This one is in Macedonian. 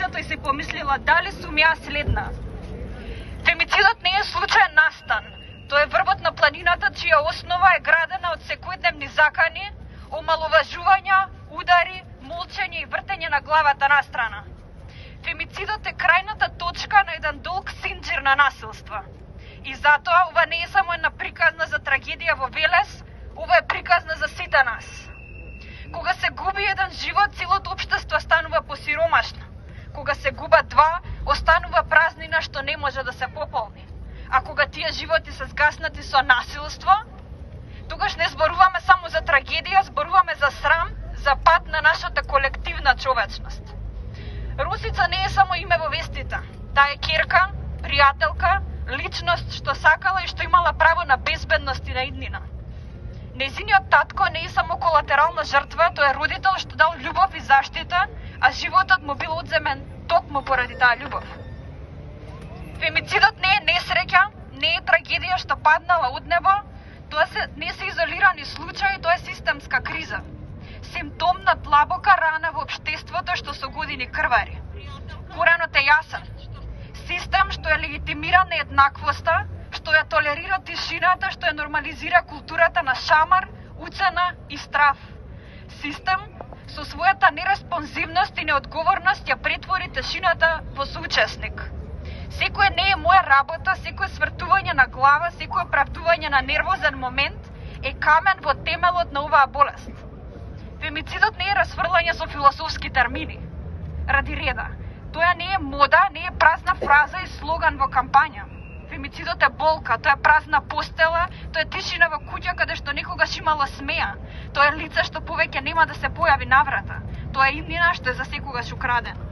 улицата и се помислила дали сум ја следна. Фемицидот не е случаен настан. Тој е врвот на планината чија основа е градена од секојдневни закани, омаловажувања, удари, молчење и вртење на главата настрана. Фемицидот е крајната точка на еден долг синџир на насилства. И затоа ова не е само една приказна за трагедија во Велес, ова е приказна за сите нас. Кога се губи еден живот, целото општество станува посиромашно. Кога се губат два, останува празнина што не може да се пополни. А кога тие животи се згаснати со насилство, тогаш не зборуваме само за трагедија, зборуваме за срам, за пат на нашата колективна човечност. Русица не е само име во вестите. Таа е ќерка, пријателка, личност што сакала и што имала право на безбедност и на иднина. Нејзиниот татко не е само колатерална жртва, тој е родител што дал љубов и заштита, а животот му бил одземен токму поради таа љубов. Фемицидот не е несреќа, не е трагедија што паднала од небо, тоа не се изолирани случаи, тоа е системска криза. Симптом на длабока рана во општеството што со години крвари. Коренот е јасен. Систем што е легитимира нееднаквоста, што ја толерира тишината, што ја нормализира културата на шамар, уцена и страв. Систем со својата нереспонзивност и неодговорност ја претвори тишината во соучесник. Секој не е моја работа, секој свртување на глава, секој оправдување на нервозен момент е камен во темелот на оваа болест. Фемицидот не е расфрлање со философски термини. Ради реда, тоа не е мода, не е празна фраза и слоган во кампања. Фемицидот е болка, тоа е празна постела, тоа е тишина во куќа каде што некогаш имало смеа. Тоа е лице што повеќе нема да се појави наврата. Тоа е иднина што е за секогаш украдена.